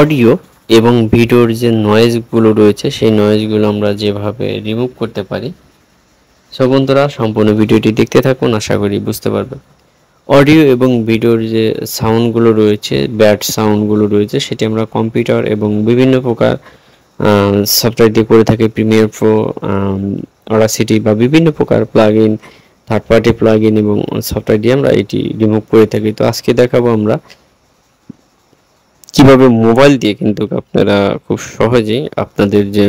Audio এবং ভিডিওর যে নয়েজগুলো রয়েছে সেই নয়েজগুলো আমরা যেভাবে রিমুভ করতে পারি। সো বন্ধুরা, সম্পূর্ণ ভিডিওটি দেখতে থাকুন, আশা করি বুঝতে পারবেন। অডিও এবং ভিডিওর যে সাউন্ডগুলো রয়েছে, ব্যাড সাউন্ডগুলো রয়েছে, সেটি আমরা কম্পিউটার এবং বিভিন্ন প্রকার সফটওয়্যার দিয়ে করে থাকি। প্রিমিয়ার প্রো, অডাসিটি বা বিভিন্ন প্রকার plug in, third party plug in এবং সফটওয়্যার দিয়ে আমরা এটি রিমুভ করে থাকি। তো আজকে দেখাবো আমরা কিভাবে মোবাইল দিয়ে কিন্তু আপনারা খুব সহজেই আপনাদের যে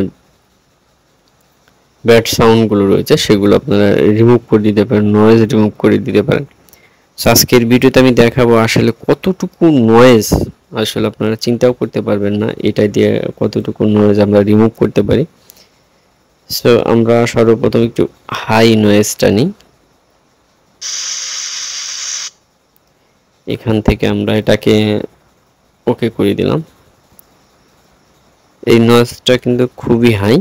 ব্যাড সাউন্ডগুলো রয়েছে সেগুলো আপনারা রিমুভ করে দিতে পারেন, নয়েজ রিমুভ করে দিতে পারেন। সো আজকের ভিডিওতে আমি দেখাবো আসলে কতটুকু নয়েজ, আসলে আপনারা চিন্তাও করতে পারবেন না এটা দিয়ে কতটুকু নয়েজ আমরা রিমুভ করতে পারি। সো আমরা সর্বপ্রথম একটু হাই নয়েজটা নিই। এখান থেকে আমরা এটাকে ওকে করে দিলাম। এই নয়েজটা কিন্তু খুবই হাই।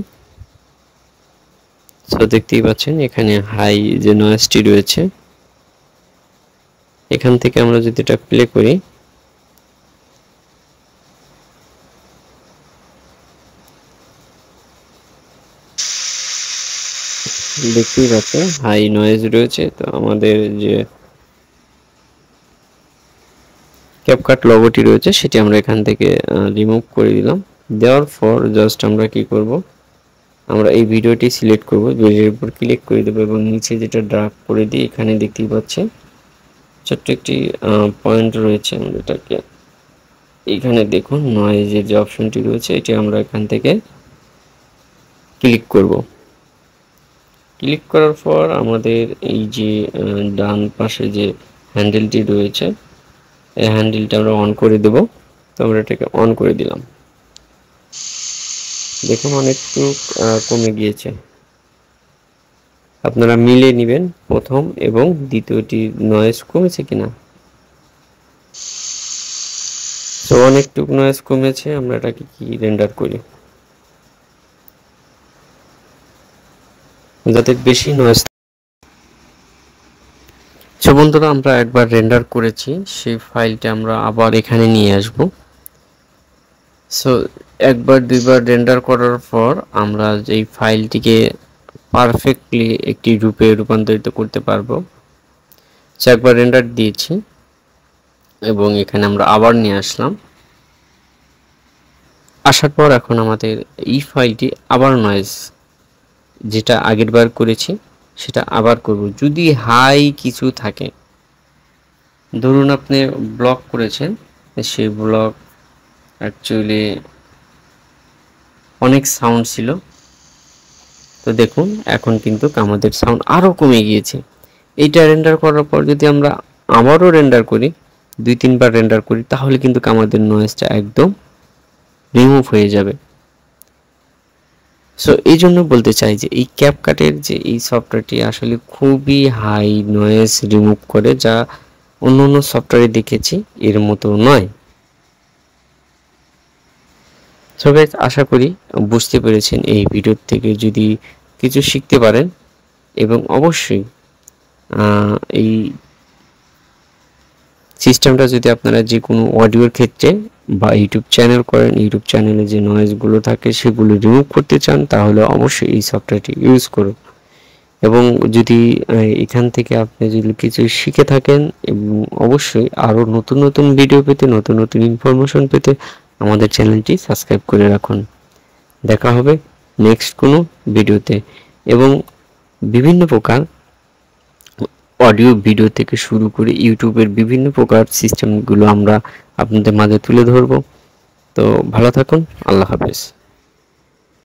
সো দেখতেই পাচ্ছেন এখানে হাই যে নয়েজটি রয়েছে, এখান থেকে আমরা যদি এটা প্লে করি, দেখতেই পাচ্ছেন হাই নয়েজ রয়েছে। তো আমাদের যে ক্যাপকাট লোগোটি রয়েছে সেটি আমরা এখান থেকে রিমুভ করে দিলাম। দেওয়ার পর জাস্ট আমরা কি করব, আমরা এই ভিডিওটি সিলেক্ট করব, ভিডিওর উপর ক্লিক করে দেবো এবং নিচে যেটা ড্র্যাগ করে দিই, এখানে দেখতেই পাচ্ছেন ছোট্ট একটি পয়েন্ট রয়েছে। আমরা এটাকে এখানে দেখুন নয়েজের যে অপশনটি রয়েছে এটি আমরা এখান থেকে ক্লিক করব। ক্লিক করার পর আমাদের এই যে ডান পাশে যে হ্যান্ডেলটি রয়েছে এই হ্যান্ডেলটা আমরা অন করে দেব। তো আমরা এটাকে অন করে দিলাম। দেখুন অনেকটু কমে গিয়েছে। আপনারা মিলে নেবেন প্রথম এবং দ্বিতীয়টি নয়েজ কমেছে কিনা। তো অনেকটুকু নয়েজ কমেছে, আমরা এটাকে কি রেন্ডার করি যাতে বেশি নয়েজ। সো বন্ধুরা, আমরা একবার রেন্ডার করেছি, সেই ফাইলটা আমরা আবার এখানে নিয়ে আসব। সো একবার দুইবার রেন্ডার করার পর আমরা এই ফাইলটিকে পারফেক্টলি একটি রূপে রূপান্তরিত করতে পারবো। সো একবার রেন্ডার দিয়েছি এবং এখানে আমরা আবার নিয়ে আসলাম। আসার পর এখন আমাদের এই ফাইলটি আবার নয়েজ যেটা আগের বার করেছি সেটা আবার করব। যদি হাই কিছু থাকে, ধরুন আপনি ব্লক করেছেন, সেই ব্লক অ্যাকচুয়ালি অনেক সাউন্ড ছিল, তো দেখুন এখন কিন্তু আমাদের সাউন্ড আরও কমে গিয়েছে। এইটা রেন্ডার করার পর যদি আমরা আবারও রেন্ডার করি, 2-3 বার রেন্ডার করি, তাহলে কিন্তু আমাদের নয়েজটা একদম রিমুভ হয়ে যাবে। সো এই জন্য বলতে চাই যে এই ক্যাপকাটের যে এই সফটওয়্যারটি আসলে খুবই হাই নয়েজ রিমুভ করে, যা অন্য অন্য সফটওয়্যারে দেখেছি এর মতো নয়। সো গাইস, আশা করি বুঝতে পেরেছেন এই ভিডিও থেকে যদি কিছু শিখতে পারেন এবং অবশ্যই এই সিস্টেমটা যদি আপনারা যে কোনো অডিওর ক্ষেত্রে বা ইউটিউব চ্যানেল করেন, ইউটিউব চ্যানেলে যে নয়েজগুলো থাকে সেগুলো রিমুভ করতে চান, তাহলে অবশ্যই এই সফটওয়্যারটি ইউজ করুন। এবং যদি এখান থেকে আপনি যদি কিছু শিখে থাকেন এবং অবশ্যই আরও নতুন নতুন ভিডিও পেতে, নতুন নতুন ইনফরমেশন পেতে আমাদের চ্যানেলটি সাবস্ক্রাইব করে রাখুন। দেখা হবে নেক্সট কোনো ভিডিওতে। এবং বিভিন্ন প্রকার অডিও ভিডিও থেকে শুরু করে ইউটিউবের বিভিন্ন প্রকার সিস্টেমগুলো আমরা আপনাদের মাঝে তুলে ধরব। তো ভালো থাকুন, আল্লাহ হাফেজ।